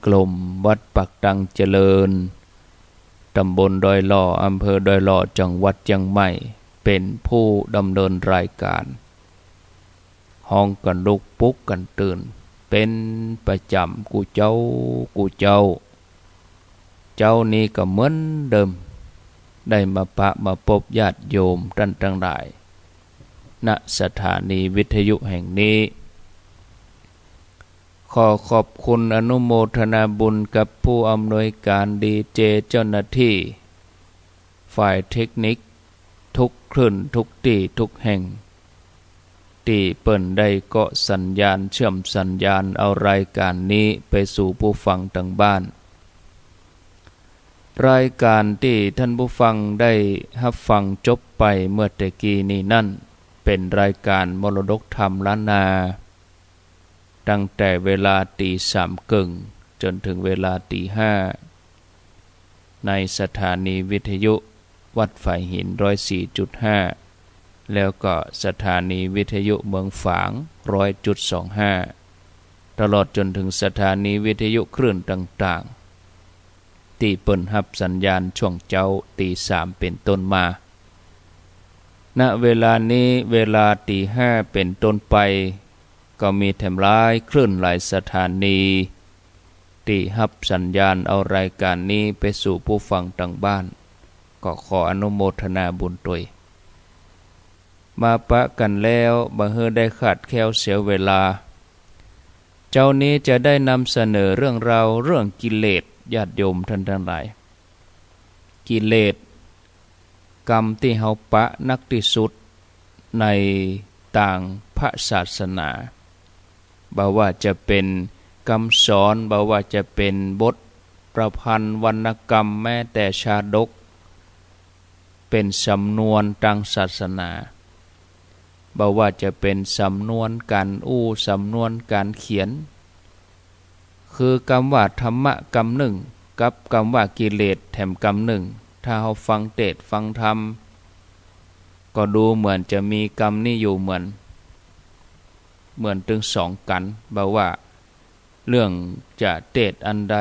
กลมวัดปักดังเจริญตำบลดอยหล่ออำเภอดอยหล่อจังหวัดเชียงใหม่เป็นผู้ดำเนินรายการห้องกันลุกปลุกกันตื่นเป็นประจำกูเจ้าเจ้านี้ก็เหมือนเดิมได้มาปะมาพบญาติโยมท่านทั้งหลายณสถานีวิทยุแห่งนี้ขอขอบคุณอนุโมทนาบุญกับผู้อำนวยการดีเจเจ้าหน้าที่ฝ่ายเทคนิคทุกคลื่นทุกที่ทุกแห่งที่เปิ่นได้เกาะสัญญาณเชื่อมสัญญาณเอารายการนี้ไปสู่ผู้ฟังทางบ้านรายการที่ท่านผู้ฟังได้รับฟังจบไปเมื่อตะกี้นี้นั่นเป็นรายการมรดกธรรมล้านนาตั้งแต่เวลาตีสามครึ่งจนถึงเวลาตีห้าในสถานีวิทยุวัดฝายหิน104.5แล้วก็สถานีวิทยุเมืองฝาง100.25ตลอดจนถึงสถานีวิทยุคลื่นต่างๆที่เปิ่นรับสัญญาณช่วงเจ้าตีสามเป็นต้นมาณเวลานี้เวลาตีห้าเป็นต้นไปก็มีแถมหลายคลื่นหลายสถานีที่รับสัญญาณเอารายการนี้ไปสู่ผู้ฟังทางบ้านก็ขออนุโมทนาบุญด้วยมาปะกันแล้วบ่เฮอได้ขาดแคลวเสียเวลาเจ้านี้จะได้นำเสนอเรื่องราวเรื่องกิเลสญาติโยมท่านทั้งหลายกิเลสกรรมที่เฮาปะนักที่สุดในต่างพระศาสนาบ่ว่าจะเป็นคำสอนบ่ว่าจะเป็นบทประพันธ์วรรณกรรมแม้แต่ชาดกเป็นสำนวนทางศาสนาบ่ว่าจะเป็นสำนวนการสำนวนการเขียนคือคำว่าธรรมะคำหนึ่งกับคำว่ากิเลสแถมคำหนึ่งถ้าเราฟังเทศน์ฟังธรรมก็ดูเหมือนจะมีคำนี้อยู่เหมือนถึงสองกันบ่ว่าเรื่องจะเทศน์อันใด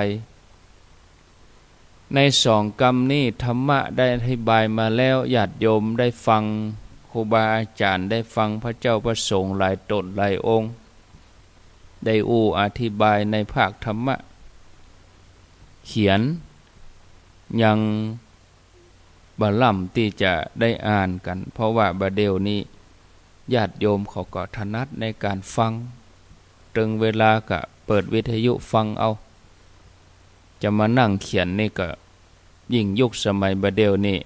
ในสองคำนี้ธรรมะได้อธิบายมาแล้วญาติโยมได้ฟังครูบาอาจารย์ได้ฟังพระเจ้าพระสงฆ์หลายตนหลายองค์ได้อธิบายในภาคธรรมะเขียนยังบาล่ำที่จะได้อ่านกันเพราะว่าบาเดวนี้ญาติโยมเขาก็ถนัดในการฟังตึงเวลาก็เปิดวิทยุฟังเอาจะมานั่งเขียนนี่ก็ยิ่งยุคสมัยบาเดวนี่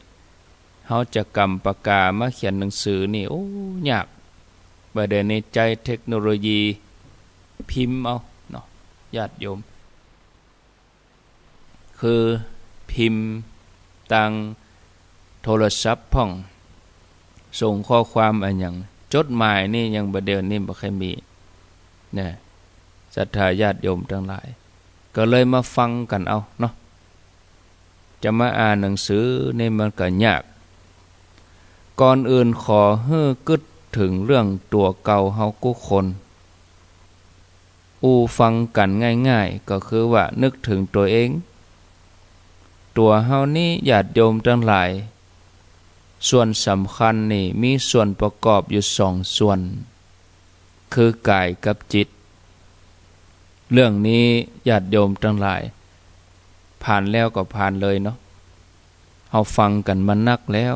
เขาจะกำปากกามาเขียนหนังสือนี่โอ้ยากบาเดวนี้ใจเทคโนโลยีพิมพ์เอาเนาะญาติโยมคือพิมพ์ตังโทรศัพท์พ่องส่งข้อความอะไรอย่างจดหมายนี่ยังบาเดวนี่บ่เคยมีเนี่ยศรัทธาญาติโยมทั้งหลายก็เลยมาฟังกันเอาเนาะจะมาอ่านหนังสือนี่มันก็ยากก่อนอื่นขอให้กึดถึงเรื่องตัวเก่าเฮากุคนฟังกันง่ายๆก็คือว่านึกถึงตัวเองตัวเฮานี่ญาติโยมทั้งหลายส่วนสำคัญนี่มีส่วนประกอบอยู่สองส่วนคือกายกับจิตเรื่องนี้ญาติโยมทั้งหลายผ่านแล้วก็ผ่านเลยเนาะเฮาฟังกันมานักแล้ว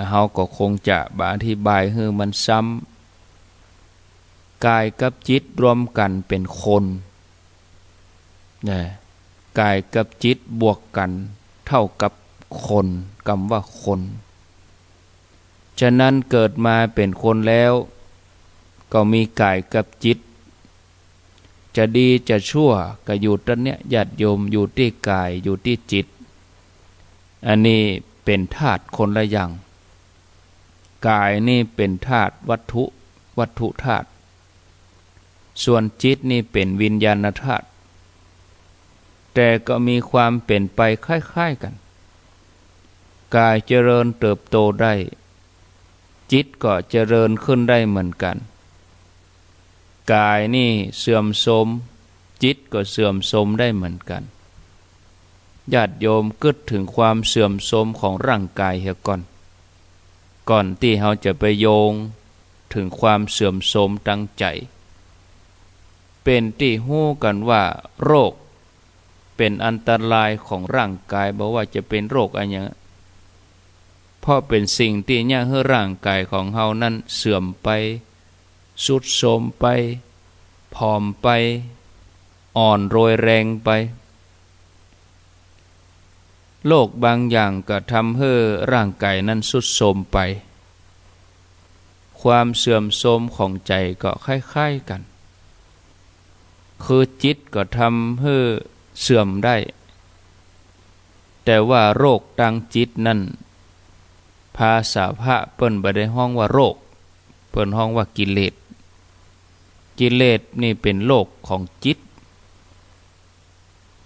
เฮาก็คงจะอธิบายให้มันซ้ำกายกับจิตรวมกันเป็นคนกายกับจิตบวกกันเท่ากับคนคำว่าคนฉะนั้นเกิดมาเป็นคนแล้วก็มีกายกับจิตจะดีจะชั่วก็อยู่ตรงเนี้ยญาติโยมอยู่ที่กายอยู่ที่จิตอันนี้เป็นธาตุคนละอย่างกายนี่เป็นธาตุวัตถุธาตุส่วนจิตนี่เป็นวิญญาณธาตุแต่ก็มีความเป็นไปคล้ายๆกันกายเจริญเติบโตได้จิตก็เจริญขึ้นได้เหมือนกันกายนี่เสื่อมโทรม จิตก็เสื่อมโทรมได้เหมือนกันญาติโยมกึดถึงความเสื่อมโทรมของร่างกายเสียก่อนที่เราจะไปโยงถึงความเสื่อมโทรมตั้งใจเป็นที่ฮู้กันว่าโรคเป็นอันตรายของร่างกายบ่ว่าจะเป็นโรคอะไรอย่างเพราะเป็นสิ่งที่ย่างให้ร่างกายของเฮานั้นเสื่อมไปทรุดโทรมไปผอมไปอ่อนโรยแรงไปโรคบางอย่างก็ทำให้ร่างกายนั้นทรุดโทรมไปความเสื่อมโทรมของใจก็คล้ายๆกันคือจิตก็ทำให้เสื่อมได้แต่ว่าโรคทางจิตนั้นภาษาพระเปิ้นบ่ได้ฮ้องว่าโรคเปิ้นฮ้องว่ากิเลสกิเลสนี่เป็นโรคของจิต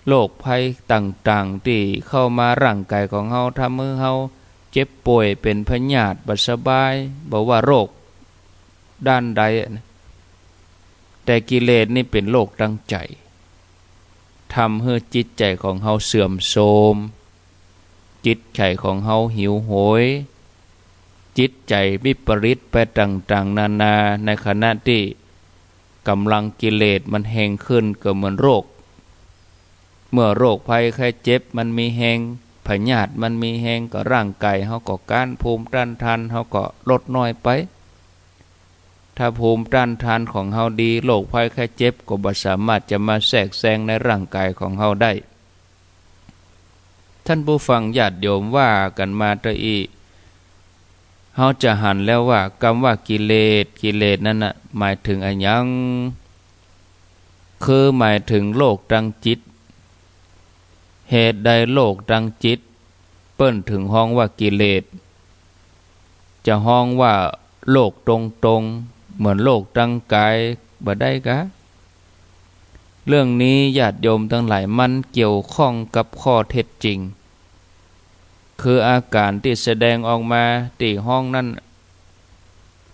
โรคภัยต่างๆที่เข้ามาร่างกายของเฮาทำให้เฮาเจ็บป่วยเป็นพยาธิบ่สบายบ่ว่าโรคด้านใดแต่กิเลสนี่เป็นโรคทางใจทำให้จิตใจของเฮาเสื่อมโทรมจิตใจของเฮาหิวโหยจิตใจวิปริตไปต่างๆนานาในขณะที่กำลังกิเลสมันแห้งขึ้นก็เหมือนโรคเมื่อโรคภัยไข้เจ็บมันมีแห้งพยาธิมันมีแห้งก็ร่างกายเฮาก็การภูมิต้านทานเฮาก็ลดน้อยไปถ้าภูมิต้านทานของเฮาดีโรคภัยไข้เจ็บก็บ่สามารถจะมาแทรกแซงในร่างกายของเฮาได้ท่านผู้ฟังญาติโยมว่ากันมาตะอีเฮาจะหันแล้วว่ากรรมว่ากิเลสนั้นน่ะหมายถึงอะไรหยังคือหมายถึงโรคทางจิตเหตุใดโรคทางจิตเปิ้นถึงฮ้องว่ากิเลสจะฮ้องว่าโรคตรงๆเหมือนโรคทางกายบ่ได้กะเรื่องนี้ญาติโยมทั้งหลายมันเกี่ยวข้องกับข้อเท็จจริงคืออาการที่แสดงออกมาที่ห้องนั้น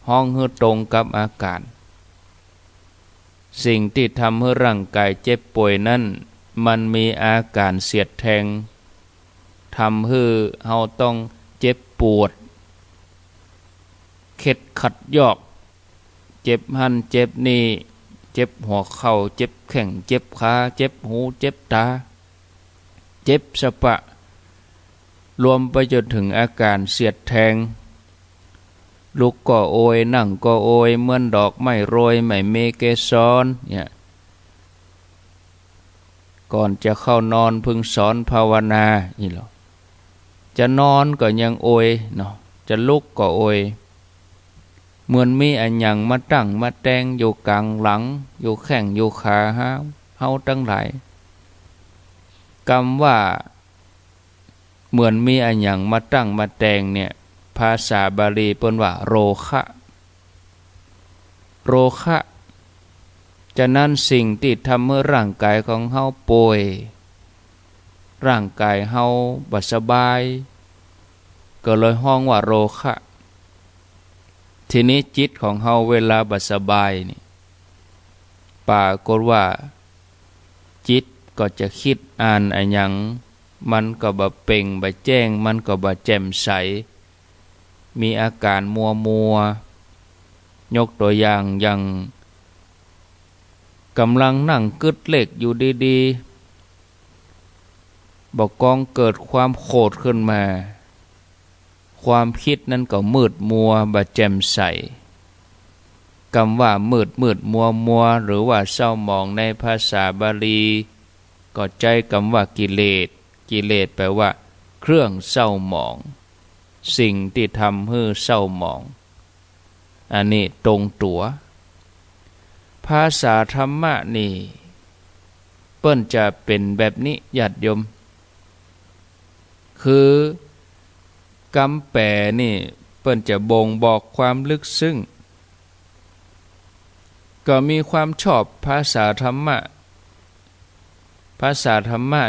ห้องให้ตรงกับอาการสิ่งที่ทำให้ร่างกายเจ็บป่วยนั้นมันมีอาการเสียดแทงทำให้เฮาต้องเจ็บปวดเข็ดขัดยอกเจ็บหันเจ็บนี่เจ็บหัวเข่าเจ็บแข้งเจ็บขาเจ็บหูเจ็บตาเจ็บสะปะรวมไปจนถึงอาการเสียดแทงลุกก็โอยนั่งก็โอยเหมือนดอกไม้โรยไม่มีเกสรเนี่ยก่อนจะเข้านอนพึงสอนภาวนานี่หรอจะนอนก็ยังโอยเนาะจะลุกก็โอยเหมือนมีอันหยังมาตั้งมาแตงอยู่กลางหลังอยู่แข้งอยู่ขาเฮาทั้งหลายกรรมว่าเหมือนมีอันหยังมาตั้งมาแตงเนี่ยภาษาบาลีเปิ้นว่าโรคะจะนั้นสิ่งที่ทำให้ร่างกายของเฮาป่วยร่างกายเฮาบ่สบายก็เลยฮ้องว่าโรคะทีนี้จิตของเฮาเวลาบ่สบายนี่ปรากฏว่าจิตก็จะคิดอ่านอันหยังมันก็บ่เป่งบ่แจ้งมันก็บ่แจ่มใสมีอาการมัวยกตัวอย่างกำลังนั่งกึดเลขอยู่ดีๆบอกกองเกิดความโกรธขึ้นมาความคิดนั้นก็มืดมัวบ่แจ่มใสคำว่ามืดมัวหรือว่าเศร้าหมองในภาษาบาลีก็ใจคำว่ากิเลสแปลว่าเครื่องเศร้าหมองสิ่งที่ทำให้เศร้าหมองอันนี้ตรงตัวภาษาธรรมะนี่เปิ้นจะเป็นแบบนี้ญาติโยมคือกำแปนี่เปิ้นจะบ่งบอกความลึกซึ้งก็มีความชอบภาษาธรรมะ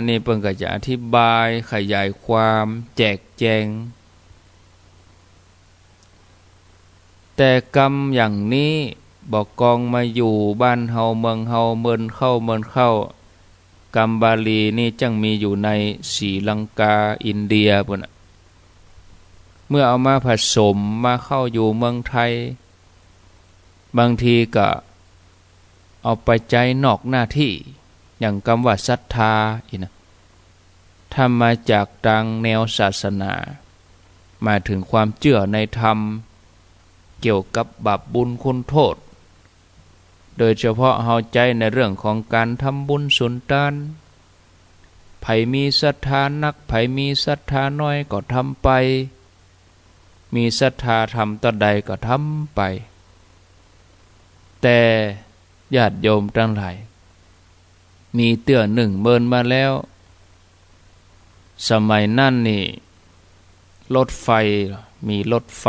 นี่เปิ้นก็จะอธิบายขยายความแจกแจงแต่กรรมอย่างนี้ บอกกองมาอยู่บ้านเฮาเมืองเฮาเมินเข้ากัมบาลีนี่จังมีอยู่ในศรีลังกาอินเดียพุ่นน่ะเมื่อเอามาผสมมาเข้าอยู่เมืองไทยบางทีก็เอาไปใจนอกหน้าที่อย่างคำว่าศรัทธาอีนะถ้ามาจากทางแนวศาสนามาถึงความเชื่อในธรรมเกี่ยวกับบาปบุญคุณโทษโดยเฉพาะเฮาใจในเรื่องของการทำบุญสุนทานไผมีศรัทธานักไผมีศรัทธาน้อยก็ทำไปมีศรัทธาทำต่อใดก็ทำไปแต่ญาติโยมทั้งหลายมีเตื้อหนึ่งเมินมาแล้วสมัยนั่นนี่รถไฟมีรถไฟ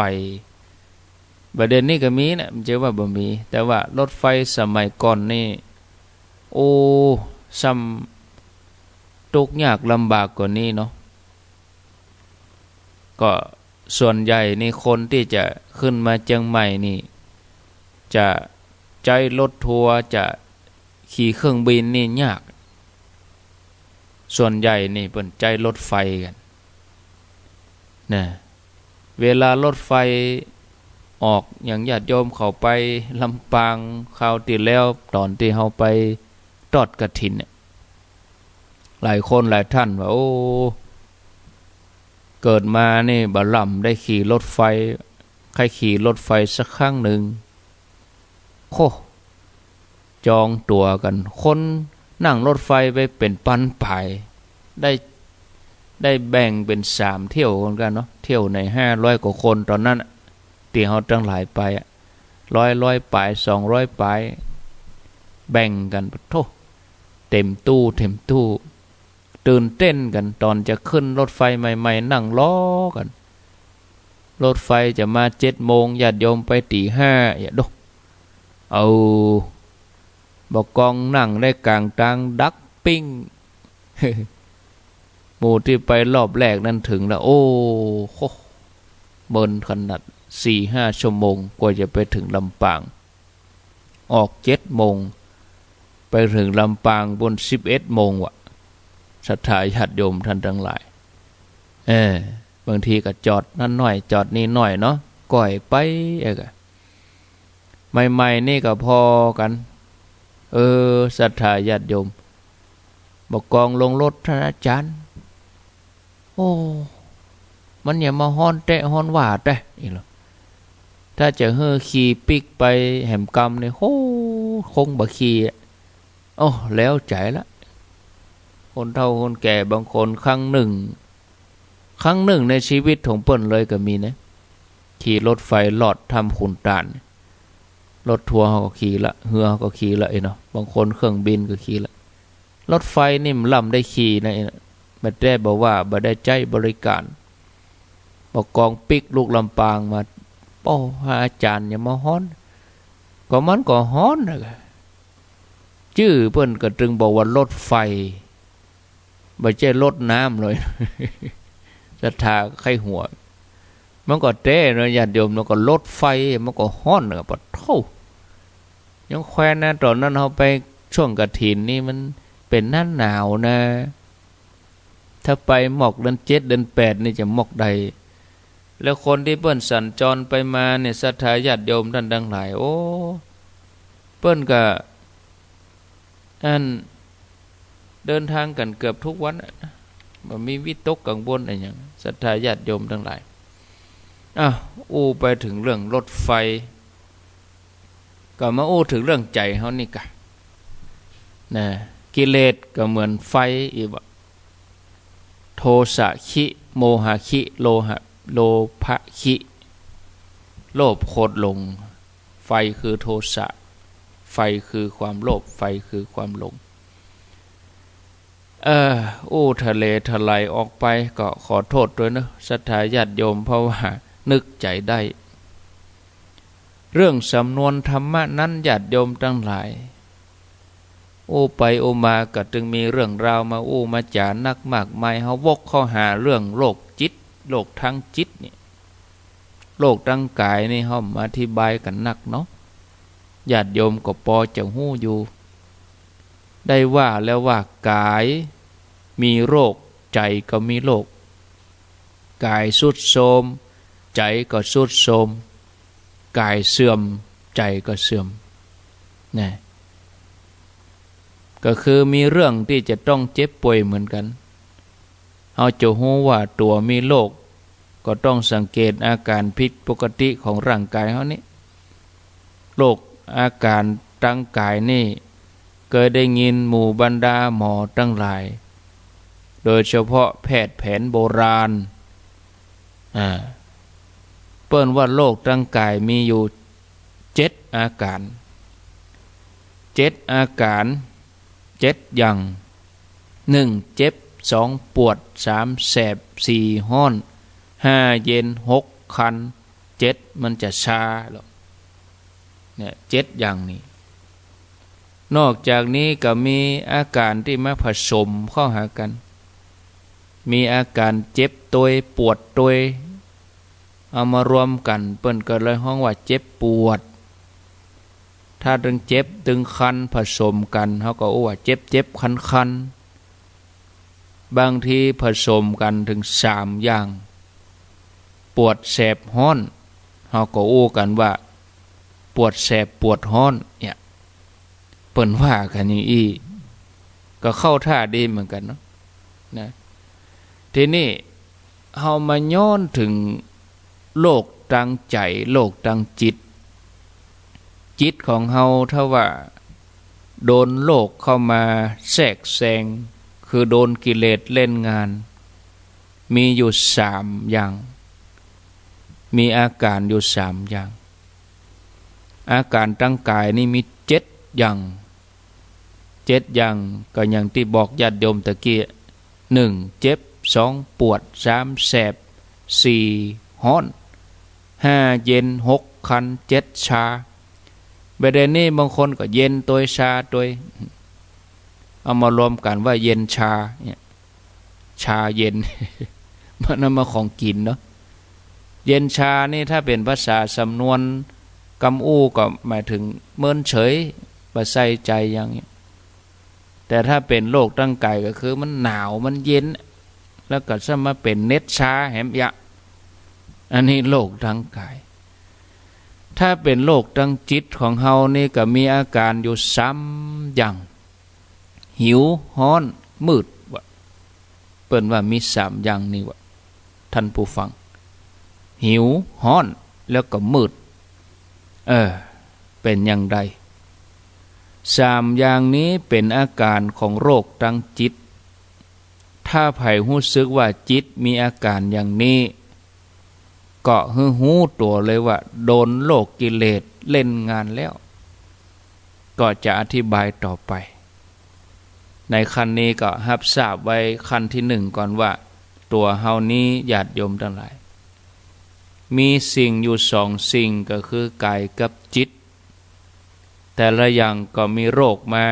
ประเด็นนี้ก็มีนะไม่ใช่ว่าบ่มีแต่ว่ารถไฟสมัยก่อนนี่โอ้ซ้ำทุกข์ยากลำบากกว่านี้เนาะก็ส่วนใหญ่นี่คนที่จะขึ้นมาเชียงใหม่นี่จะใจรถทัวร์จะขี่เครื่องบินนี่ยากส่วนใหญ่นี่เปิ่นใจรถไฟกันนะเวลารถไฟออกอย่างญาติโยมเขาไปลำปางคราวที่แล้วตอนที่เฮาไปทอดกฐินเนี่ยหลายคนหลายท่านว่าโอ้เกิดมานี่บ่ล่ำได้ขี่รถไฟใครขี่รถไฟสักครั้งหนึ่งโคจองตั๋วกันคนนั่งรถไฟไปเป็นพันป่ายได้แบ่งเป็น3เที่ยวกันเนาะเที่ยวใน500กว่าคนตอนนั้นที่เฮาตั้งหลายไป100ป่าย200ป่ายแบ่งกันโธ่เต็มตู้ตื่นเต้นกันตอนจะขึ้นรถไฟใหม่ๆนั่งล้อกันรถไฟจะมา7 โมงญาติโยมไปตี 5อย่าดกเอาบอกกองนั่งได้กลางทางดักปิ้ง หมู่ที่ไปรอบแรกนั้นถึงแล้วโอ้โหเมินขนาด 4-5 ชั่วโมงกว่าจะไปถึงลำปางออก7 โมงไปถึงลำปางบน11 โมงวะศรัทธาญาติโยมท่านทั้งหลายบางทีก็จอดนั่นหน่อยจอดนี่หน่อยเนาะก่อยไปใหม่ๆนี่ก็พอกันศรัทธาญาติโยมบอกกองลงรถท่านอาจารย์โอ้มันอย่ามาฮ้อนแตะฮ้อนว่าแตะอีกหรอถ้าจะขี่ปิกไปแหมกำเนี่ยโหคงบ่ขี่โอ้แล้วใจละคนเฒ่าคนแก่บางคนครั้งหนึ่งในชีวิตของเปิ้นเลยก็มีนะขี่รถไฟลอดทำขุนตาลรถทัวร์เขาก็ขี่ละเรือเขาก็ขี่ละเนาะบางคนเครื่องบินก็ขี่ละรถไฟนี่มันล่ำได้ขี่นะไม่ได้บอกว่าบ่ได้ใจบริการบอกกองปิกลูกลำปางมาโอ้อาจารย์อย่ามาฮ้อนก็มันก็ฮ้อนนะชื่อเพิ่นก็จึงบอกว่ารถไฟไม่ใช่รถน้ำเลยศรัทธาใครหัวมันก็เต้เนาะญาติโยมมันก็รถไฟมันก็ฮ้อนกับปะเท่ายังแคว้นนะตอนนั้นเราไปช่วงกฐินนี่มันเป็นหน้าหนาวนะถ้าไปหมอกเดือน7 เดือน 8นี่จะหมอกใดแล้วคนที่เปิ้นสัญจรไปมาเนี่ยศรัทธาญาติโยมท่านทั้งหลายโอ้เปิ้นก็เดินทางกันเกือบทุกวันบ่มีวิตกกังวลอะไรอย่างศรัทธาญาติโยมทั้งหลายอู้ไปถึงเรื่องรถไฟก็มาอู้ถึงเรื่องใจเฮานี่กะนะกิเลสก็เหมือนไฟอีกว่าโทสะคิโมหะคิโลภะคิโลภโคตรลงไฟคือโทสะไฟคือความโลภไฟคือความหลงทะเลทลายออกไปก็ขอโทษด้วยนะศรัทธาญาติโยมเพราะว่านึกใจได้เรื่องสำนวนธรรมะนั้นญาติโยมทั้งหลายไปมาก็จึงมีเรื่องราวมามาจานักมากมายเฮาวกเข้าหาเรื่องโลกจิตโลกทางจิตนี่โลกทางกายนี่เฮามาอธิบายกันนักเนาะ ญาติโยมก็พอจะฮู้อยู่ได้ว่าแล้วว่ากายมีโรคใจก็มีโรคกายทรุดโทรมใจก็ทรุดโทรมกายเสื่อมใจก็เสื่อมนะก็คือมีเรื่องที่จะต้องเจ็บป่วยเหมือนกันเอาจะฮู้ว่าตัวมีโรคก็ต้องสังเกตอาการผิดปกติของร่างกายเฮานี้โรคอาการตั้งกายนี่เคยได้ยินหมู่บรรดาหมอทั้งหลายโดยเฉพาะแพทย์แผนโบราณเปิ้นว่าโรคร่างกายมีอยู่7อาการ7อาการ7อย่าง1เจ็บ2ปวด3แสบ4ร้อน5เย็น6คัน7มันจะชาหรอกเนี่ย7อย่างนี้นอกจากนี้ก็มีอาการที่มาผสมเข้าหากันมีอาการเจ็บตัวปวดตัวเอามารวมกันเปิ้นก็เลยฮ้องว่าเจ็บปวดถ้าถึงเจ็บถึงคันผสมกันเฮาก็ว่าเจ็บคันบางทีผสมกันถึง3อย่างปวดแสบร้อนเฮาก็กันว่าปวดแสบปวดร้อนเนี่ยเปิ้นว่ากันอย่างอี้ก็เข้าท่าดีเหมือนกันเนาะนะทีนี้เฮามาย้อนถึงโรคทางใจโรคทางจิตของเฮาถ้าว่าโดนโลกเข้ามาแทรกแซงคือโดนกิเลสเล่นงานมีอยู่3อย่างมีอาการอยู่3อย่างอาการตั้งกายนี่มี7อย่าง7อย่างก็อย่างที่บอกญาติโยมตะกี้1เจ็บ2ปวด3แสบ4ร้อน5เย็น6คัน7ชาประเด็นนี้บางคนก็เย็นตัวชาตัวเอามารวมกันว่าเย็นชาเนี่ยชาเย็น มันนำมาของกินเนาะเย็นชานี่ถ้าเป็นภาษาสำนวนกำอู้ก็หมายถึงเมินเฉยบ่ใส่ใจอย่างนี้แต่ถ้าเป็นโรคร่างกายก็คือมันหนาวมันเย็นแล้วก็จะมาเป็นเน็ตชาแหมยะอันนี้โรคร่างกายถ้าเป็นโรคทางจิตของเฮานี่ก็มีอาการอยู่3อย่างหิวร้อนมืดวะเปิ้นว่ามี3อย่างนี่วะท่านผู้ฟังหิวร้อนแล้วก็มืดเป็นอย่างไร3อย่างนี้เป็นอาการของโรคทางจิตถ้าไผรู้สึกว่าจิตมีอาการอย่างนี้ก็หู้ตัวเลยว่าโดนโลกกิเลสเล่นงานแล้วก็จะอธิบายต่อไปในขั้นนี้ก็รับทราบไว้ขั้นที่1ก่อนว่าตัวเฮานี้ญาติโยมทั้งหลายมีสิ่งอยู่2สิ่งก็คือกายกับจิตแต่ละอย่างก็มีโรคมา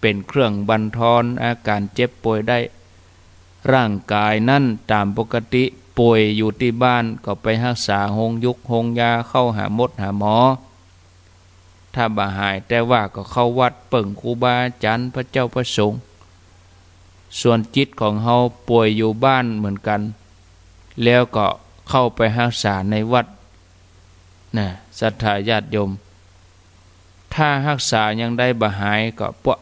เป็นเครื่องบั่นทอนอาการเจ็บป่วยได้ร่างกายนั่นตามปกติป่วยอยู่ที่บ้านก็ไปรักษาโรงยุกโรงยาเข้าหาหมอถ้าบ่หายแต่ว่าก็เข้าวัดเปิ่งครูบาอาจารย์พระเจ้าประสงค์ส่วนจิตของเฮาป่วยอยู่บ้านเหมือนกันแล้วก็เข้าไปรักษาในวัดนะศรัทธาญาติโยมถ้ารักษายังได้บ่หายก็ปะ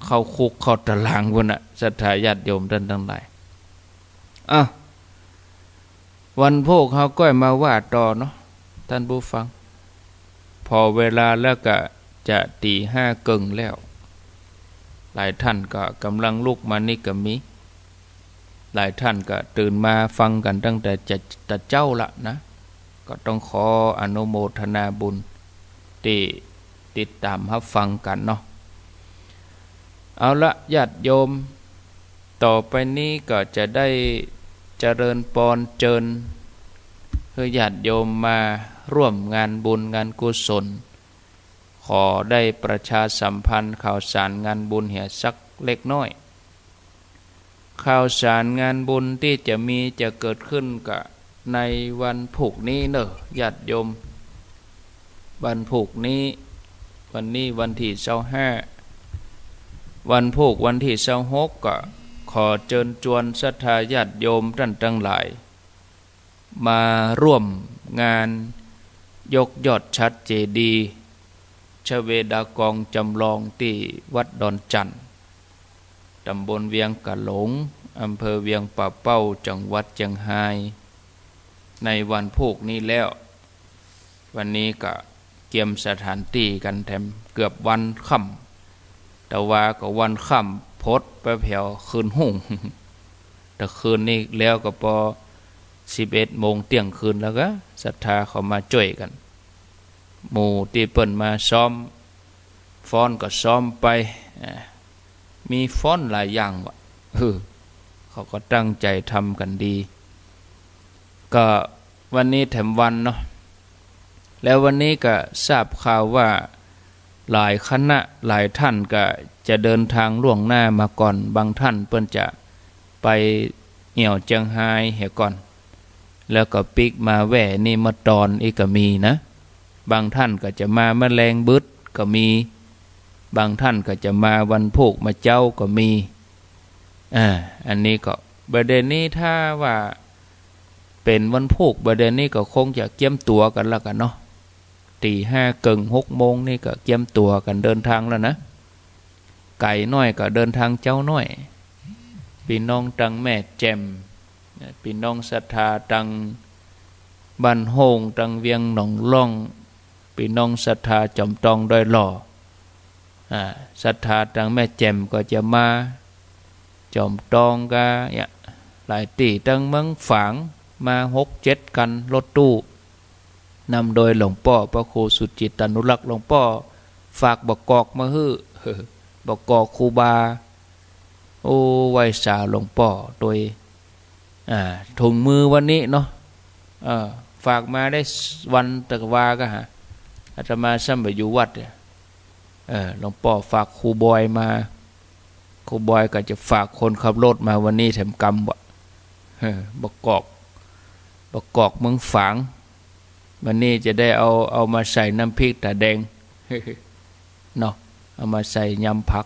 เข้าคุกเข้าตารางพุ่นน่ะศรัทธาญาติโยมท่านทั้งหลายวันพวกเขาก็มาว่าต่อเนาะท่านผู้ฟังพอเวลาแล้วก็จะตี5 กึ่งแล้วหลายท่านก็กำลังลุกมานี่ก็มีหลายท่านก็ตื่นมาฟังกันตั้งแต่จะเจ้าละนะก็ต้องขออนุโมทนาบุญที่ติดตามรับฟังกันเนาะเอาละญาติโยมต่อไปนี้ก็จะได้เจริญปอนเจิญคือญาติโยมมาร่วมงานบุญงานกุศลขอได้ประชาสัมพันธ์ข่าวสารงานบุญเหี่ยสักเล็กน้อยข่าวสารงานบุญที่จะเกิดขึ้นกับในวันพุธนี้เนอะญาติโยม วันผูกนี้วันนี้วันที่25วันผูกวันที่26ก็ขอเชิญชวนศรัทธาญาติโยมท่านทั้งหลายมาร่วมงานยกยอดชัดเจดีย์ชเวดากองจำลองที่วัดดอนจันทน์ตำบลเวียงกะหลงอำเภอเวียงป่าเป้าจังหวัดเชียงรายในวันผูกนี้แล้ววันนี้ก็เกียมสถานที่กันแถมเกือบวันค่ำแต่ว่าก็วันค่ำพดไปแผ่วคืนหุ่งแต่คืนนี้แล้วก็พอ11 โมงเที่ยงคืนแล้วก็ศรัทธาเขามาช่วยกันหมู่ที่เปิ่นมาซ้อมฟ้อนก็ซ้อมไปมีฟ้อนหลายอย่างวะเขาก็ตั้งใจทำกันดีก็วันนี้แถมวันเนาะแล้ววันนี้ก็ทราบข่าวว่าหลายคณะหลายท่านก็จะเดินทางล่วงหน้ามาก่อนบางท่านเปิ้นจะไปเอี่ยวเจียงไฮ้เหี่ยก่อนแล้วก็ปิกมาแหว่นี่มาตอนอีกก็มีนะบางท่านก็จะมาแมลงบึดก็มีบางท่านก็จะมาวันผูกมาเจ้าก็มีอันนี้ก็ประเด็นนี้ถ้าว่าเป็นวันผูกประเด็นนี้ก็คงจะเกี่ยมตัวกันแล้วกันเนาะ5 กึ่ง 6 โมงนี่ก็เกี่ยมตัวกันเดินทางแล้วนะไก่น้อยก็เดินทางเจ้าน้อยพี่น้องตังแม่แจ่มพี่น้องศรัทธาตังบ้านโฮงตังเวียงหนองล่องพี่น้องศรัทธาจอมตองดอยหล่อศรัทธาตังแม่แจ่มก็จะมาจอมตองก็หลายตีตังเมืองฝางมา6-7 กันรถตู้นำโดยหลวงพ่อพระครูสุจิตตานุรักษ์หลวงพ่อฝากบกอกมาฮื้อบกอกครูบาโอ้ไวสาหลวงพ่อโดยถุงมือวันนี้เนาะฝากมาได้วันตะวาก็อาตมาซ้ำไปอยู่วัดหลวงพ่อฝากครูบอยมาครูบอยก็จะฝากคนขับรถมาวันนี้แถมกำบกอกเมืองฝางวันนี้จะได้เอามาใส่น้ำพริกตาแดงเนาะเอามาใส่ยำผัก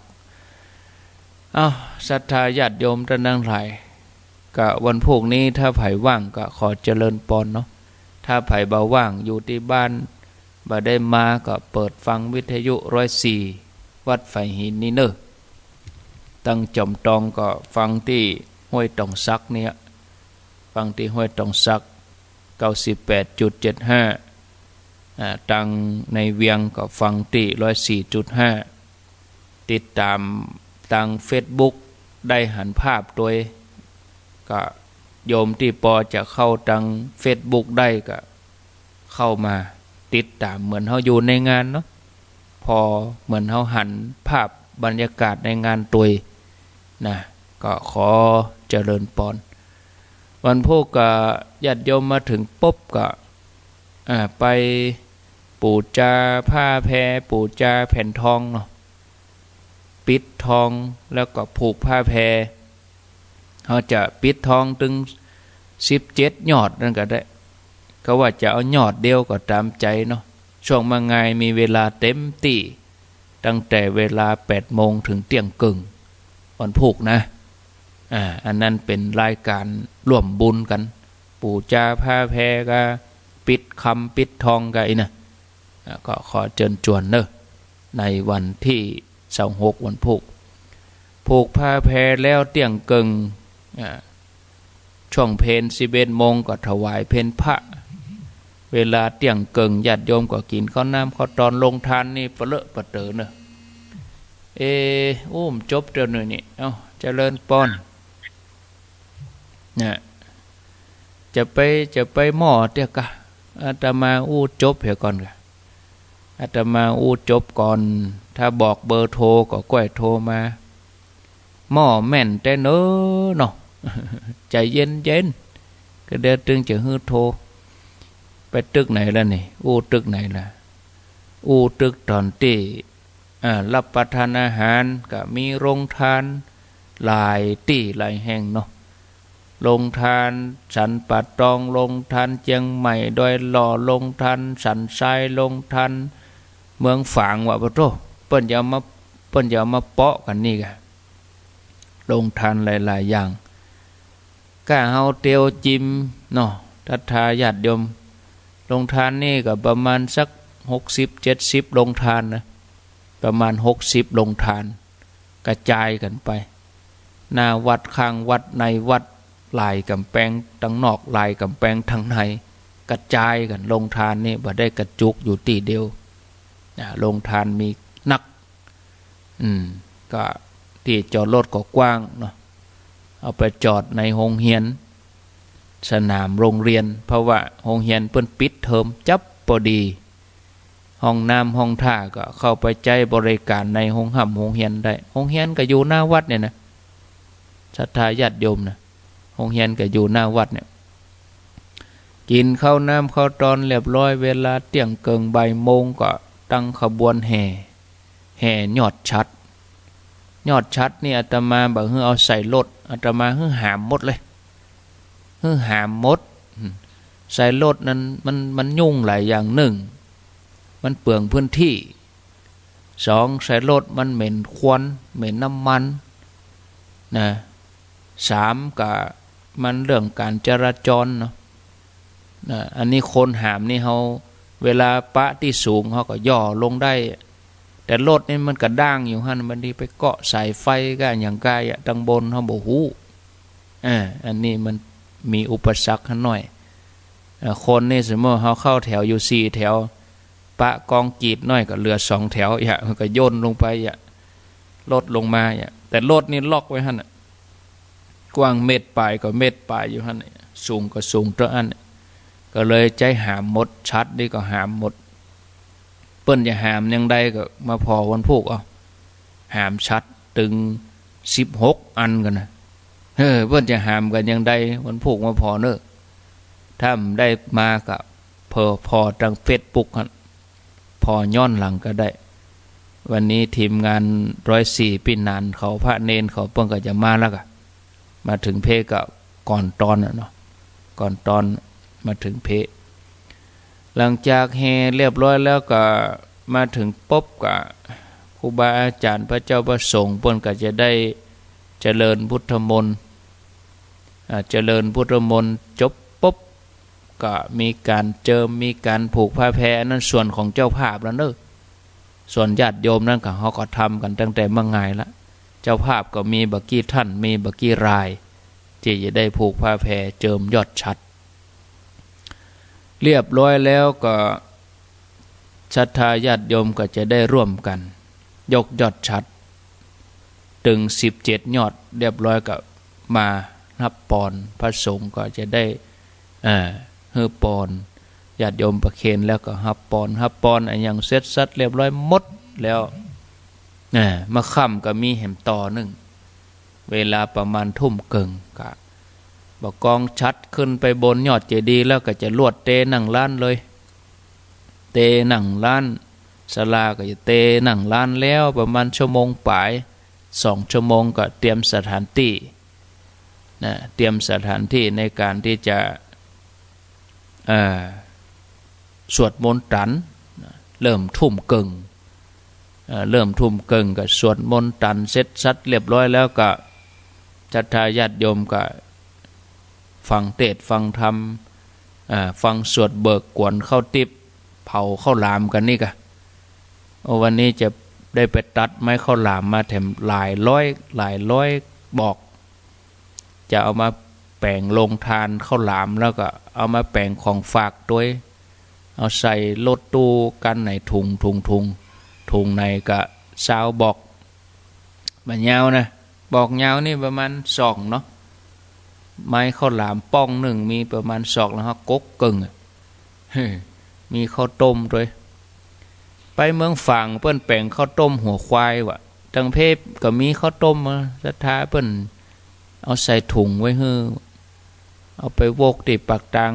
ศรัทธาญาติโยมท่านทั้งหลายก็วันพวกนี้ถ้าไผว่างก็ขอเจริญพรเนาะถ้าไผบ่ว่างอยู่ที่บ้านบ่ได้มาก็เปิดฟังวิทยุ104วัดไฟหินนี่เนอะตั้งจอมตองก็ฟังที่ห้วยตองซักเนี่ยฟังที่ห้วยตองซัก 98.75 ตั้งในเวียงก็ฟังที่ 104.5 ติดตามทาง Facebook ได้หันภาพโดยก็โยมที่พอจะเข้าทาง Facebook ได้ก็เข้ามาติดตามเหมือนเฮาอยู่ในงานเนาะพอเหมือนเฮาหันภาพบรรยากาศในงานตัวนะก็ขอเจริญพรวันพวกก็ญาติโยมมาถึงปุ๊บก็ไปปูจาผ้าแพรปูจาแผ่นทองเนาะปิดทองแล้วก็ผูกผ้าแพรเขาจะปิดทองถึง17 ยอดนั่นก็ได้เขาว่าจะเอายอดเดียวก็ตามใจเนาะช่วงมางายมีเวลาเต็มที่ตั้งแต่เวลา8 โมงถึงเที่ยงกึ่งวันผูกนะอันนั้นเป็นรายการร่วมบุญกันปู่จาผ้าแพรก็ปิดคำปิดทองกันนะก็ขอเชิญชวนเนอะในวันที่26วันผูกผ้าแพรแล้วเที่ยงกึ่งช่วงเพล11 โมงก็ถวายเพลพระเวลาเที่ยงกึ่งญาติโยมก็กินข้าวน้ำข้าวตอนลงทานนี่เปรอะปะเตอเนอะจบเดี๋ยวนี้นี่เจริญพรเนี่ยจะไปหม้อเตี้ยกะอาตมาจบเหี่ยก่อนกะอาตมาจบก่อนถ้าบอกเบอร์โทรก็ก้อยโทรมาหม้อแม่นแต่เนอะเนาะใจเย็นก็เดี๋ยวตึงจะฮื้อโทรไปตึกไหนแล้วนี่ตึกไหนล่ะตึกตอนที่รับประทานอาหารก็มีโรงทานหลายที่หลายแห่งเนาะ ลงทานสันป่าตองลงทานเจียงใหม่ดอยหล่อลงทานสันทรายลงทานเมืองฝางว่าปะโตเปิ้นจะมาเปาะกันนี่กะลงทานหลายๆอย่างก้าเฮาเตียวจิมเนาะทัทธาญาติโยมลงทานนี่ก็ประมาณสัก60-70ลงทานนะประมาณ60ลงทานกระจายกันไปหน้าวัดข้างวัดในวัดลายกำแพงทั้งนอกลายกำแพงทั้งในกระจายกันลงทานนี่บ่ได้กระจุกอยู่ที่เดียวลงทานมีนักก็ที่จอดรถก็กว้างเนาะเอาไปจอดในโรงเรียนสนามโรงเรียนเพราะว่าโรงเรียนเพิ่นปิดเทอมจับพอดีห้องน้ำห้องท่าก็เข้าไปใจบริการในโรงห้ำโรงเรียนได้โรงเรียนก็อยู่หน้าวัดเนี่ยนะศรัทธาญาติโยมนะโรงเรียนก็อยู่หน้าวัดเนี่ยกินข้าวน้ำข้าวตอนเรียบร้อยเวลาเที่ยงเกิงบ่ายโมงก็ตั้งขบวนแห่ยอดชัดนี่อาตมาบอกให้เอาใส่รถอาตมาให้หามหมดเลยให้หามหมดใส่รถนั้นมันยุ่งหลายอย่างหนึ่งมันเปลืองพื้นที่สองใส่รถมันเหม็นควันเหม็นน้ำมันนะสามก็มันเรื่องการจราจรเนาะอันนี้คนหามนี่เขาเวลาปะที่สูงเขาก็ย่อลงได้แต่รถนี่มันกระด้างอยู่ฮั่นมันดีไปเกาะสายไฟก็อย่างกายตังบนเขาบอกหูอันนี้มันมีอุปสรรคหน่อยคนนี่สมมติเขาเข้าแถวอยู่4แถวปะกองกีดน้อยก็เหลือ2แถวมันก็ย่นลงไปลดลงมาแต่รถนี่ล็อกไว้ฮั่นกว้างเม็ดปลายก็เม็ดปลายอยู่ฮั่นสูงก็สูงตัวอันก็เลยใจหามหมดชัดนี่ก็หามหมดเปิ้นจะหามยังใดก็มาพอวันพุกหามชัดตึง16อันกันนะเปิ้นจะหามกันยังใดวันพุกมาพอเนอะถ้าได้มาก็พอทางFacebookพอย้อนหลังก็ได้วันนี้ทีมงาน104ปีนานเขาพระเนนเขาเปิ้นก็จะมาแล้วก็มาถึงเพก็ก่อนตอนเนาะก่อนตอนมาถึงเพหลังจากแห่เรียบร้อยแล้วก็มาถึงปุ๊บก็ครูบาอาจารย์พระเจ้าประสงค์เพิ่นก็จะได้เจริญพุทธมนต์เจริญพุทธมนต์จบปุ๊บก็มีการเจิมมีการผูกผ้าแพรนั่นส่วนของเจ้าภาพแล้วเนอะส่วนญาติโยมนั่นก็เขาก็ทำกันตั้งแต่เมื่อไงละเจ้าภาพก็มีบักกี้ท่านมีบักกี้รายที่จะได้ผูกผ้าแพรเจิมยอดชัดเรียบร้อยแล้วก็ศรัทธาญาติโยมก็จะได้ร่วมกันยกยอดชัดถึง17ยอดเรียบร้อยก็มารับปอนพระสงฆ์ก็จะได้ฮือปอนญาติโยมประเคนแล้วก็รับปอนอันอย่างเสร็จสัดเรียบร้อยหมดแล้วมาค่ำก็มีแหมต่อหนึ่งเวลาประมาณทุ่มเกิงก็บอกกองชัดขึ้นไปบนยอดเจดีย์แล้วก็จะลวดเตนั่งล้านเลยเตนั่งล้านศาลาก็จะเตนั่งล้านแล้วประมาณชั่วโมงปลาย2 ชั่วโมงก็เตรียมสถานที่เตรียมสถานที่ในการที่จะสวดมนต์ตันเริ่มทุ่มเกิงก็สวดมนต์ตันเสร็จสัดเรียบร้อยแล้วก็ศรัทธาญาติโยมก็ฟังเทศน์ฟังธรรมฟังสวดเบิกกวนเข้าติบเผาข้าวหลามกันนี่กะวันนี้จะได้ไปตัดไม้ข้าวหลามมาแถมหลายร้อยบอกจะเอามาแป่งลงทานข้าวหลามแล้วก็เอามาแป่งของฝากด้วยเอาใส่รถตู้กันในถุงในกะ20บอกมันยาวนะบอกยาวนี่ประมาณ2เนาะไม้ข้าวหลามป้องหนึ่งมีประมาณ2แล้วฮะกกกึ่งมีข้าวต้มด้วยไปเมืองฝางเปิ้นแป่งข้าวต้มหัวควายวะจังเพศก็มีข้าวต้มมาศรัทธาเปิ้นเอาใส่ถุงไว้ฮื้อเอาไปโวกติปากตัง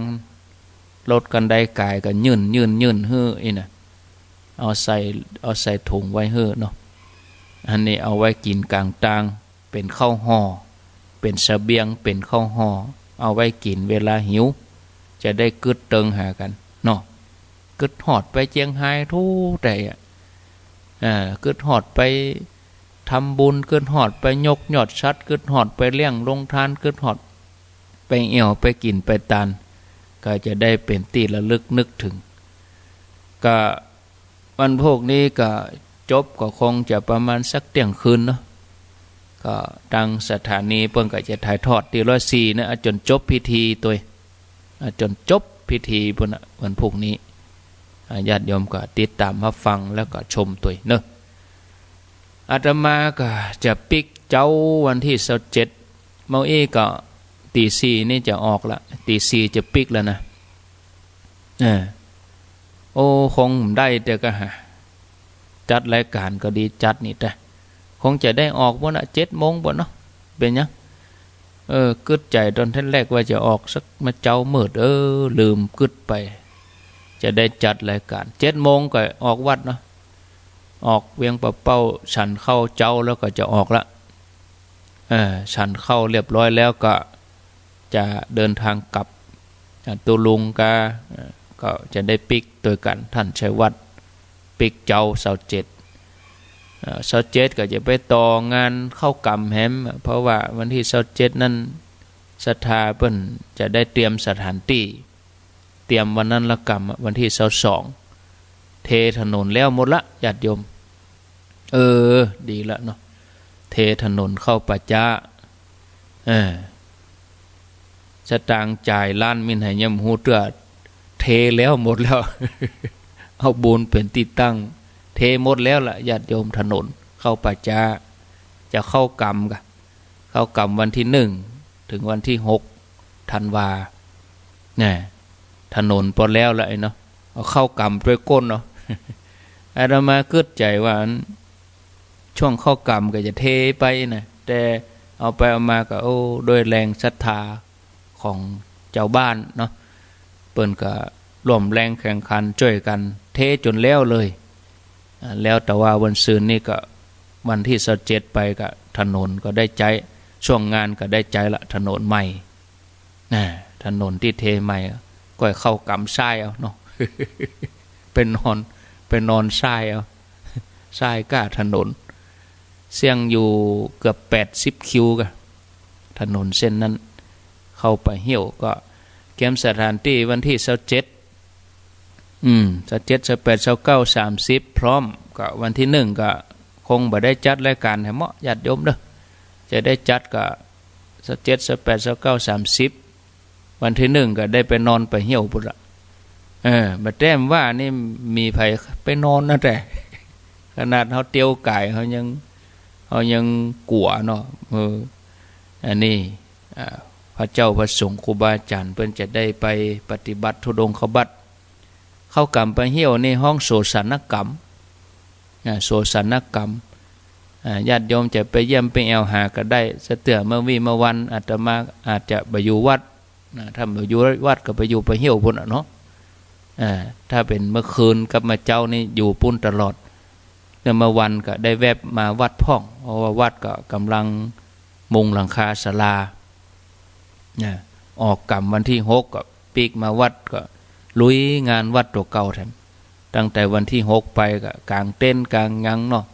รถกันได้กายก็ยืนฮื้ออีน่ะเอาใส่ถุงไว้ฮื้อเนาะอันนี้เอาไว้กินกลางตังเป็นข้าวห่อเ เป็นเสบียงเป็นข้าวห่อเอาไว้กินเวลาหิวจะได้กึดเติงหากันเนาะกึดหอดไปเจียงไฮ้ทุกแต่กึดหอดไปทำบุญกึดหอดไปยกยอดชัดกึดหอดไปเลี้ยงลงทานกึดหอดไปเอี่ยวไปกินไปตานก็จะได้เป็นตีระลึกนึกถึงก็วันพวกนี้ก็จบก็คงจะประมาณสักเที่ยงคืนเนาะก็ทางสถานีเพิ่นก็จะถ่ายทอดที่104นะจนจบพิธีตัวจนจบพิธีพุ่นน่ะวันพวกนี้ญาติโยมก็ติดตามรับฟังแล้วก็ชมตัวเนอะอาตมาก็จะปิกเจ้าวันที่27เมาเอก็ตี 4นี่จะออกละตี 4จะปิกแล้วนะโอ้คงได้แต่ก็หาจัดรายการก็ดีจัดนี่แต่คงจะได้ออกบ่น่ะ7 โมงบ่เนาะเป็นยังกึดใจตอนท่านแรกว่าจะออกสักมาเจ้ามืดลืมกึดไปจะได้จัดรายการ7 โมงก็ออกวัดเนาะออกเวียงปะเป้าฉันเข้าเจ้าแล้วก็จะออกละฉันเข้าเรียบร้อยแล้วก็จะเดินทางกลับตัวลุงก็จะได้ปิกตัวกันท่านชัยวัฒน์ปิกเจ้า27ก็จะไปต่องานเข้ากำแฮมเพราะว่าวันที่27นั้นศรัทธาเพิ่นจะได้เตรียมสถานที่เตรียมวันนั้นละกรรมวันที่22เทถนนแล้วหมดละญาติโยมดีละเนาะเทถนนเข้าปัจจะสตางค์จ่ายล้านมินให้ยำฮูเตือเทแล้วหมดแล้ว เอาบุญเป็นที่ตั้งเทหมดแล้วล่ะญาติโยมถนนเข้าปัจจะเข้ากรรมกันเข้ากรรมวันที่1ถึงวันที่6ธันวาเนี่ยถนนพอแล้วละเนาะเอาเข้ากรรมด้วยก้นเนาะ อาตมาคิดใจว่าช่วงเข้ากรรมก็จะเทไปนะแต่เอาไปเอามาก็ด้วยแรงศรัทธาของเจ้าบ้านเนาะเปิ้นก็ร่วมแรงแข่งขันช่วยกันเทจนแล้วเลยแล้วแต่ว่าวันซืนนี่ก็วันที่27ไปก็ถนนก็ได้ใจช่วงงานก็ได้ใจละถนนใหม่ถนนที่เทใหม่ก็เข้ากำทรายเอาเนาะ เป็นนอนทรายเอาทรายก้าถนนเสี่ยงอยู่เกือบ80 คิวกันถนนเส้นนั้นเข้าไปเหี่ยวก็เกมสถานที่วันที่27 27 28 29 30พร้อมก็วันที่1ก็คงบ่ได้จัดรายการให้เหมาะญาติโยมเด้อจะได้จัดก็27 28 29 30วันที่1ก็ได้ไปนอนไปเหี่ยวพุ่นละบัดแต้มว่านี่มีไผไปนอนนะแต่ขนาดเฮาเตียวกายเฮายังกลัวเนาะอันนี้พระเจ้าพระสงฆ์ครูบาอาจารย์เพิ่นจะได้ไปปฏิบัติธุดงคบัตรเข้ากรรมไปเหี่ยวในห้องโสสานกรรมโสสานกรรมญาติโยมจะไปเยี่ยมไปแอวหาก็ได้เสตือเมื่อวีเมื่อวันอาตมาอาจจะไปอยู่วัดถ้าไปอยู่วัดก็ไปอยู่ไปเหี่ยวพุ่นเนาะถ้าเป็นเมื่อคืนกับมาเจ้านี่อยู่ปุ่นตลอดเมื่อวันก็ได้แวบมาวัดพ่องเพราะว่าวัดก็กำลังมุงหลังคาศาลาออกกรรมวันที่6ก็ปีกมาวัดก็ลุยงานวัดตัวเก่าแถมตั้งแต่วันที่6ไปก็กลางเต้นกลางยังเนาะ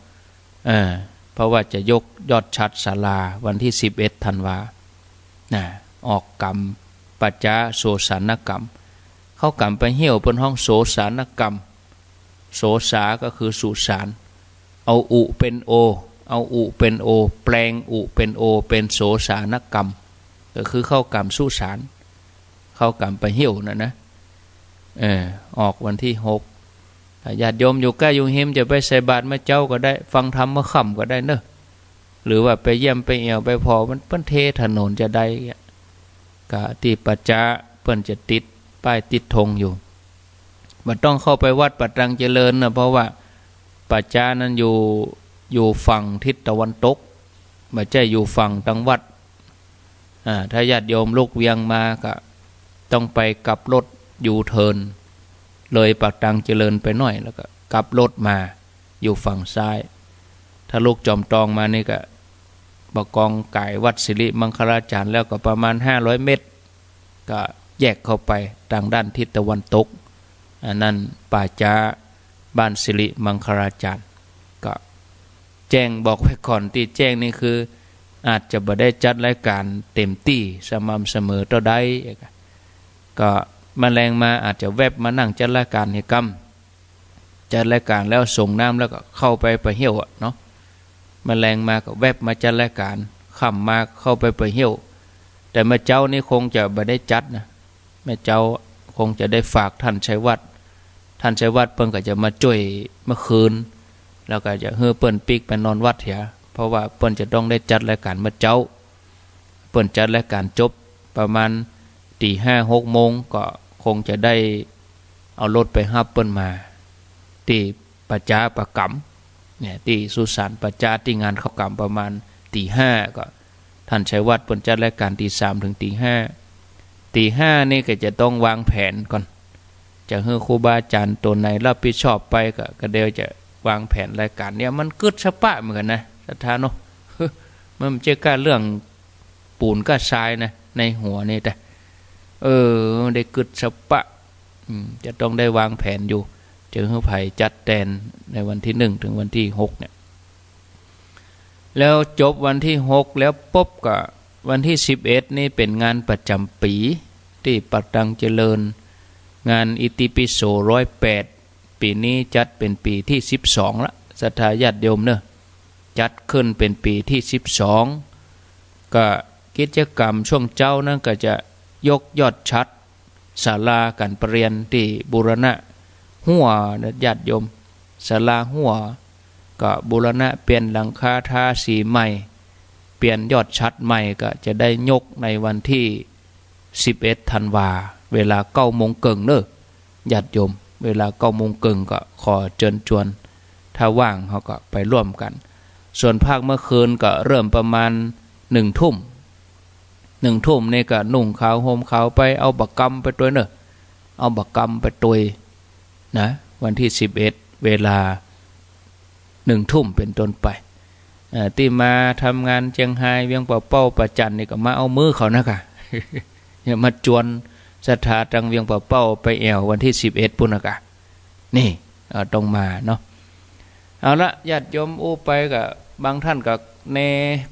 เพราะว่าจะยกยอดชัดศาลาวันที่11ธันวาออกกรรมปัจจะโสสานกรรมเข้ากรรมไปเหี่ยวบนห้องโสสานกรรมโสสาก็คือสุสานเอาอุเป็นโอเอาอุเป็นโอแปลงอุเป็นโอเป็นโสสานกรรมก็คือเข้ากรรมสุสานเข้ากรรมไปเหี่ยวนะออกวันที่6ญาติโยมอยู่ใกล้อยู่หิมจะไปใส่บาตรมาเจ้าก็ได้ฟังธรรมมาค่ำก็ได้เนอะหรือว่าไปเยี่ยมไปเอวไปพอมันเปิ้นเทถนนจะได้กะที่ปัจจะเปิ้นจะติดป้ายติดธงอยู่มันต้องเข้าไปวัดปัตตังเจริญนะเพราะว่าปัจจานั้นอยู่ฝั่งทิศตะวันตกไม่ใช่อยู่ฝั่งตังวัดถ้าญาติโยมลูกเวียงมาก็ต้องไปกลับรถยูเทิร์นเลยปัตตังเจริญไปหน่อยแล้วก็กลับรถมาอยู่ฝั่งซ้ายถ้าลูกจอมตองมานี่ก็ บกองไก่วัดสิริมังคลาจารย์แล้วก็ประมาณ500 เมตรก็แยกเข้าไปทางด้านทิศตะวันตกอันนั้นป่าช้าบ้านสิริมังคลาจารย์ก็แจ้งบอกไว้ก่อนที่แจ้งนี่คืออาจจะบ่ได้จัดรายการเต็มที่สม่ำเสมอต่อได้ก็แมลงมาอาจจะแวบมานั่งจัดรายการให้กำจัดรายการแล้วส่งน้ำแล้วก็เข้าไปเหี่ยวเนาะแมลงมาก็แวบมาจัดรายการค่ำมาเข้าไปเหี่ยวแต่แม่เจ้านี่คงจะบ่ได้จัดนะแม่เจ้าคงจะได้ฝากท่านชัยวัฒน์เพิ่นก็จะมาช่วยเมื่อคืนแล้วก็จะเฮือเปิ้นปิกไปนอนวัดเถียเพราะว่าเปิ้นจะต้องได้จัดรายการเมื่อเจ้าเปิ้นจัดรายการจบประมาณตี 5-6 โมงก็คงจะได้เอารถไปรับเปิ้นมาที่ประจาประกำเนี่ยที่สุสานประจาที่งานเข้ากรรมประมาณตี 5ก็ท่านชัยวัฒน์เปิ้นจัดรายการตี 3 ถึงตี 5 ตี 5นี่ก็จะต้องวางแผนก่อนจะให้ครูบาอาจารย์ตัวไหนรับผิดชอบไปก็เดี๋ยวจะวางแผนรายการเนี่ยมันกึดสะปะเหมือนกันนะศรัทธาเนาะมันไม่ใช่การเรื่องปูนก็ทรายนะในหัวนี่แต่ได้กึดสะปะจะต้องได้วางแผนอยู่จะให้ไผจัดแตนในวันที่1ถึงวันที่6เนี่ยแล้วจบวันที่6แล้วปุ๊บก็วันที่11นี่เป็นงานประจำปีที่ปักตังเจริญงานอิติปิโส108ปีนี้จัดเป็นปีที่12ละศรัทธาญาติโยมเนอะจัดขึ้นเป็นปีที่12ก็กิจกรรมช่วงเจ้านั้นก็จะยกยอดชัดศาลาการประเรียนที่บูรณะหัวญาติโยมศาลาหัวก็บูรณะเปลี่ยนหลังคาทาสีใหม่เปลี่ยนยอดชัดใหม่ก็จะได้ยกในวันที่11 ธันวาเวลา 9 โมงเกิงเนอะญาติโยมเวลา 9 โมงเกิงก็ขอเชิญชวนถ้าว่างเขาก็ไปร่วมกันส่วนภาคเมื่อคืนก็เริ่มประมาณ1 ทุ่มนี่ก็นุ่งขาวห่มขาวไปเอาบักกำไปตัวเนอะเอาบักกำไปตัวนะวันที่11เวลา1 ทุ่มเป็นต้นไปที่มาทำงานเชียงไฮ้เวียงป่าเป้าประจันนี่ก็มาเอามือเขานะค่ะ อย่ามาจวนศรัทธาตังเวียงป่าเป้าไปแอววันที่11ปุ่นนะกะนี่ต้องมาเนาะเอาละญาติโยมอู้ไปกับบางท่านก็เน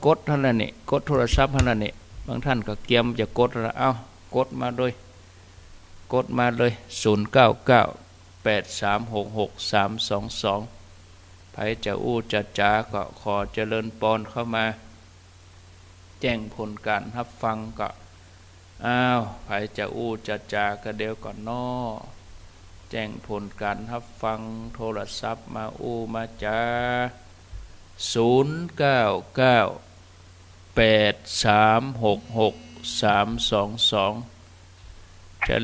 กดเท่านั้นนี่กดโทรศัพท์เท่านั้นนี่บางท่านก็เกียมจะกดแล้วเอากดมาเลย0998366322ไผจะอู้จะจ๋าก็ขอเจริญปอนเข้ามาแจ้งผลการรับฟังก็ไผจะอู้จะจ๋าก็เดี๋ยวก่อนน้อแจ้งผลการรับฟังโทรศัพท์มาอู้มาจ๋า0998366322เจริญ